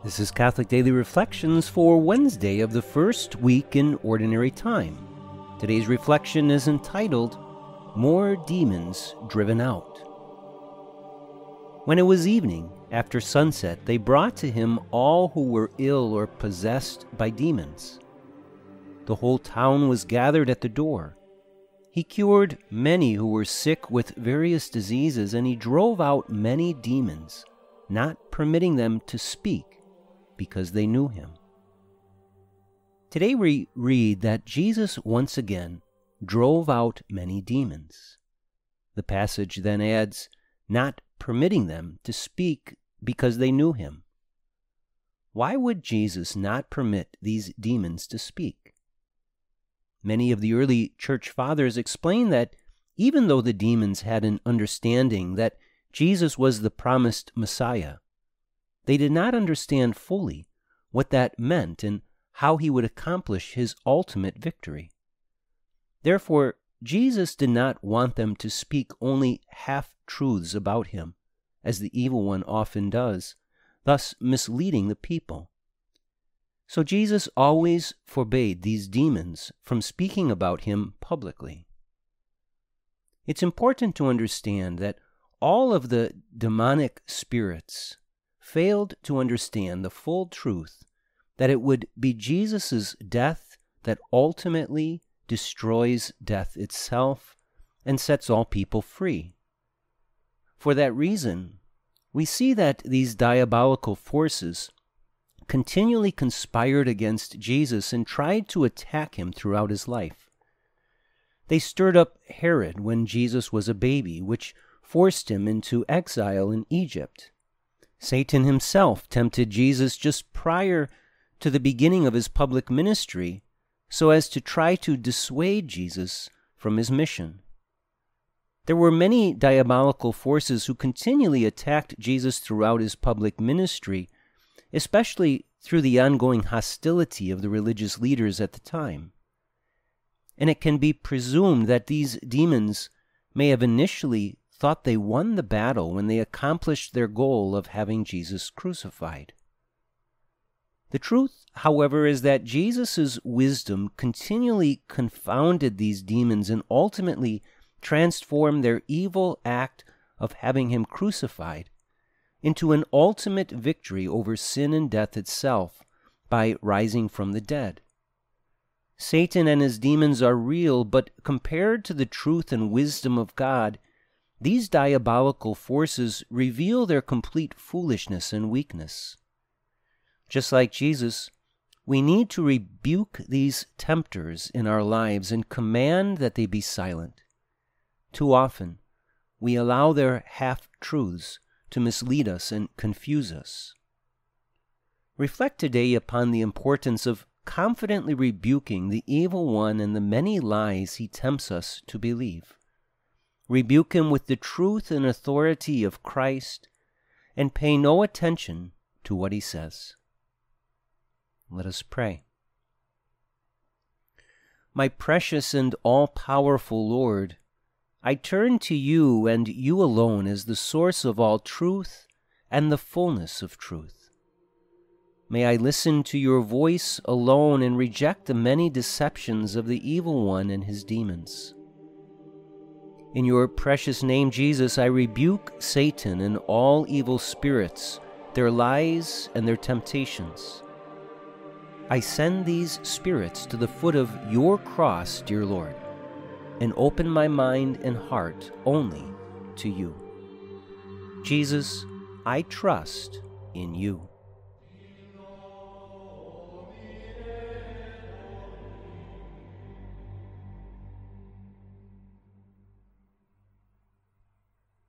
This is Catholic Daily Reflections for Wednesday of the first week in Ordinary Time. Today's reflection is entitled, More Demons Driven Out. When it was evening, after sunset, they brought to him all who were ill or possessed by demons. The whole town was gathered at the door. He cured many who were sick with various diseases, and he drove out many demons, not permitting them to speak, because they knew him. Today we read that Jesus once again drove out many demons. The passage then adds, not permitting them to speak because they knew him. Why would Jesus not permit these demons to speak? Many of the early church fathers explain that even though the demons had an understanding that Jesus was the promised Messiah, they did not understand fully what that meant and how he would accomplish his ultimate victory. Therefore, Jesus did not want them to speak only half-truths about him, as the evil one often does, thus misleading the people. So Jesus always forbade these demons from speaking about him publicly. It's important to understand that all of the demonic spirits failed to understand the full truth that it would be Jesus' death that ultimately destroys death itself and sets all people free. For that reason, we see that these diabolical forces continually conspired against Jesus and tried to attack him throughout his life. They stirred up Herod when Jesus was a baby, which forced him into exile in Egypt. Satan himself tempted Jesus just prior to the beginning of his public ministry so as to try to dissuade Jesus from his mission. There were many diabolical forces who continually attacked Jesus throughout his public ministry, especially through the ongoing hostility of the religious leaders at the time. And it can be presumed that these demons may have initially thought they won the battle when they accomplished their goal of having Jesus crucified. The truth, however, is that Jesus' wisdom continually confounded these demons and ultimately transformed their evil act of having him crucified into an ultimate victory over sin and death itself by rising from the dead. Satan and his demons are real, but compared to the truth and wisdom of God, these diabolical forces reveal their complete foolishness and weakness. Just like Jesus, we need to rebuke these tempters in our lives and command that they be silent. Too often, we allow their half-truths to mislead us and confuse us. Reflect today upon the importance of confidently rebuking the evil one and the many lies he tempts us to believe. Rebuke him with the truth and authority of Christ, and pay no attention to what he says. Let us pray. My precious and all-powerful Lord, I turn to you and you alone as the source of all truth and the fullness of truth. May I listen to your voice alone and reject the many deceptions of the evil one and his demons. In your precious name, Jesus, I rebuke Satan and all evil spirits, their lies and their temptations. I send these spirits to the foot of your cross, dear Lord, and open my mind and heart only to you. Jesus, I trust in you.